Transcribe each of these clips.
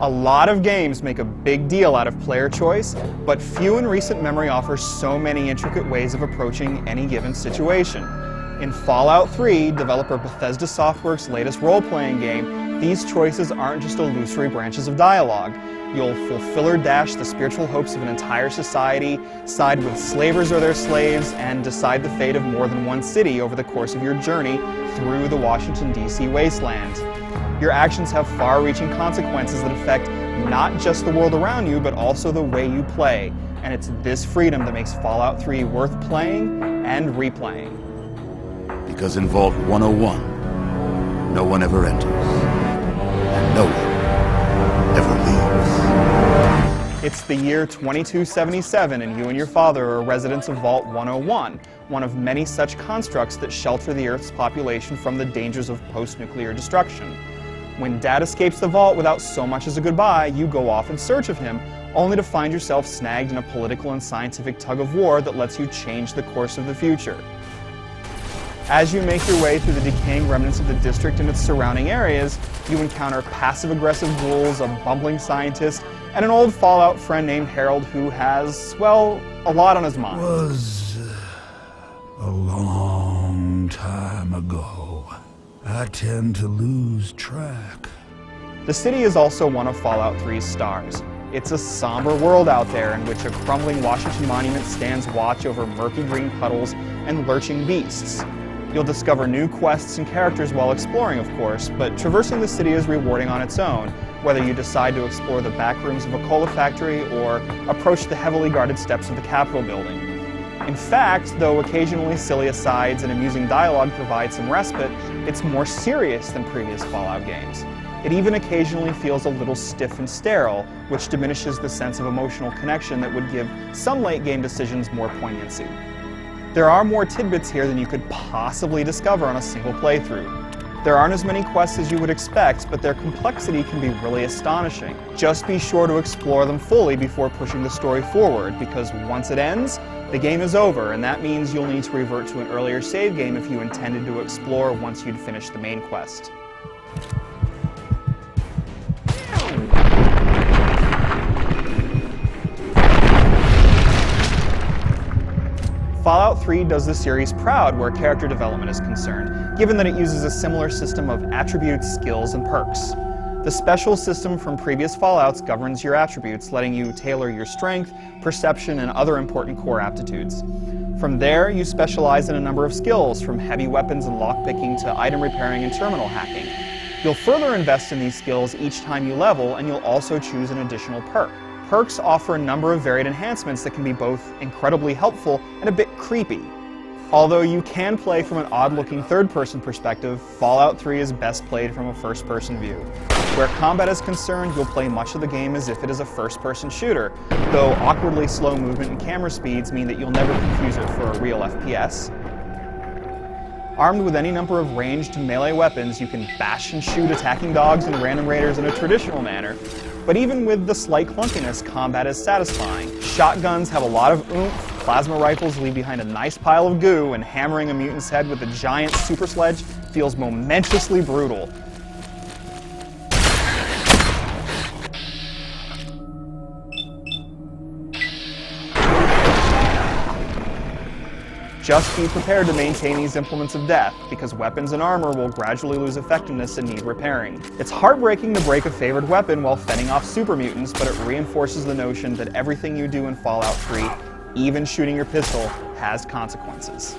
A lot of games make a big deal out of player choice, but few in recent memory offer so many intricate ways of approaching any given situation. In Fallout 3, developer Bethesda Softworks' latest role-playing game, these choices aren't just illusory branches of dialogue. You'll fulfill or dash the spiritual hopes of an entire society, side with slavers or their slaves, and decide the fate of more than one city over the course of your journey through the Washington, D.C. wasteland. Your actions have far-reaching consequences that affect not just the world around you, but also the way you play. And it's this freedom that makes Fallout 3 worth playing and replaying. Because in Vault 101, no one ever enters, and no one ever leaves. It's the year 2277, and you and your father are residents of Vault 101, one of many such constructs that shelter the Earth's population from the dangers of post-nuclear destruction. When Dad escapes the vault without so much as a goodbye, you go off in search of him, only to find yourself snagged in a political and scientific tug-of-war that lets you change the course of the future. As you make your way through the decaying remnants of the district and its surrounding areas, you encounter passive-aggressive ghouls, a bumbling scientist, and an old Fallout friend named Harold who has, well, a lot on his mind. It was a long time ago. I tend to lose track. The city is also one of Fallout 3's stars. It's a somber world out there in which a crumbling Washington monument stands watch over murky green puddles and lurching beasts. You'll discover new quests and characters while exploring, of course, but traversing the city is rewarding on its own, whether you decide to explore the back rooms of a cola factory or approach the heavily guarded steps of the Capitol building. In fact, though occasionally silly asides and amusing dialogue provide some respite, it's more serious than previous Fallout games. It even occasionally feels a little stiff and sterile, which diminishes the sense of emotional connection that would give some late-game decisions more poignancy. There are more tidbits here than you could possibly discover on a single playthrough. There aren't as many quests as you would expect, but their complexity can be really astonishing. Just be sure to explore them fully before pushing the story forward, because once it ends, the game is over, and that means you'll need to revert to an earlier save game if you intended to explore once you'd finished the main quest. Fallout 3 does the series proud where character development is concerned, given that it uses a similar system of attributes, skills, and perks. The special system from previous Fallouts governs your attributes, letting you tailor your strength, perception, and other important core aptitudes. From there, you specialize in a number of skills, from heavy weapons and lockpicking to item repairing and terminal hacking. You'll further invest in these skills each time you level, and you'll also choose an additional perk. Perks offer a number of varied enhancements that can be both incredibly helpful and a bit creepy. Although you can play from an odd-looking third-person perspective, Fallout 3 is best played from a first-person view. Where combat is concerned, you'll play much of the game as if it is a first-person shooter, though awkwardly slow movement and camera speeds mean that you'll never confuse it for a real FPS. Armed with any number of ranged melee weapons, you can bash and shoot attacking dogs and random raiders in a traditional manner, but even with the slight clunkiness, combat is satisfying. Shotguns have a lot of oomph, plasma rifles leave behind a nice pile of goo, and hammering a mutant's head with a giant super sledge feels momentously brutal. Just be prepared to maintain these implements of death, because weapons and armor will gradually lose effectiveness and need repairing. It's heartbreaking to break a favored weapon while fending off super mutants, but it reinforces the notion that everything you do in Fallout 3, even shooting your pistol, has consequences.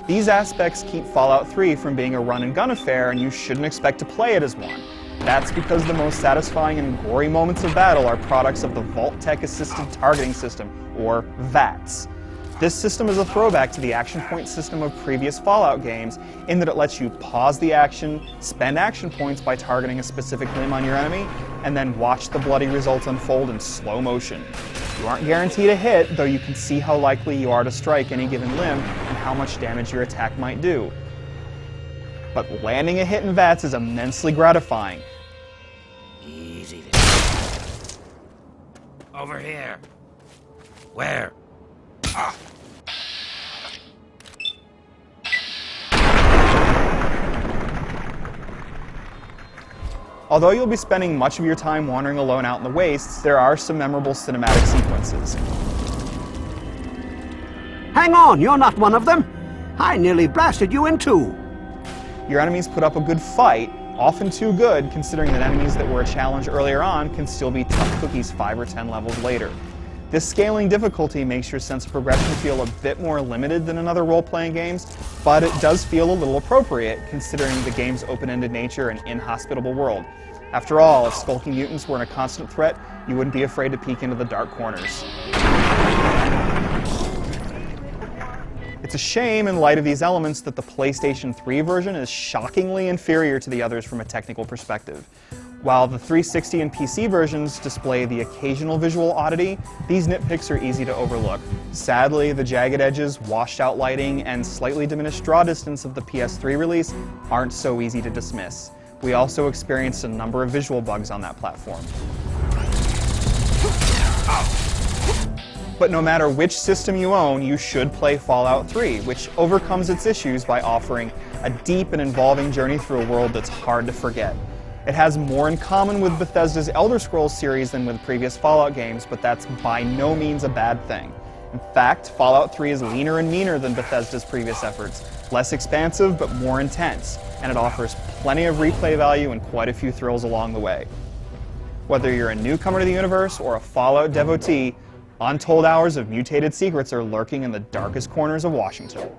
These aspects keep Fallout 3 from being a run-and-gun affair, and you shouldn't expect to play it as one. That's because the most satisfying and gory moments of battle are products of the Vault-Tec Assisted Targeting System, or VATS. This system is a throwback to the action point system of previous Fallout games in that it lets you pause the action, spend action points by targeting a specific limb on your enemy, and then watch the bloody results unfold in slow motion. You aren't guaranteed a hit, though you can see how likely you are to strike any given limb and how much damage your attack might do. But landing a hit in VATS is immensely gratifying. Easy there. Over here. Where? Ah. Although you'll be spending much of your time wandering alone out in the wastes, there are some memorable cinematic sequences. Hang on, you're not one of them. I nearly blasted you in two. Your enemies put up a good fight, often too good considering that enemies that were a challenge earlier on can still be tough cookies 5 or 10 levels later. This scaling difficulty makes your sense of progression feel a bit more limited than in other role-playing games, but it does feel a little appropriate considering the game's open-ended nature and inhospitable world. After all, if skulking mutants weren't a constant threat, you wouldn't be afraid to peek into the dark corners. It's a shame in light of these elements that the PlayStation 3 version is shockingly inferior to the others from a technical perspective. While the 360 and PC versions display the occasional visual oddity, these nitpicks are easy to overlook. Sadly, the jagged edges, washed out lighting, and slightly diminished draw distance of the PS3 release aren't so easy to dismiss. We also experienced a number of visual bugs on that platform. But no matter which system you own, you should play Fallout 3, which overcomes its issues by offering a deep and involving journey through a world that's hard to forget. It has more in common with Bethesda's Elder Scrolls series than with previous Fallout games, but that's by no means a bad thing. In fact, Fallout 3 is leaner and meaner than Bethesda's previous efforts, less expansive but more intense, and it offers plenty of replay value and quite a few thrills along the way. Whether you're a newcomer to the universe or a Fallout devotee, untold hours of mutated secrets are lurking in the darkest corners of Washington.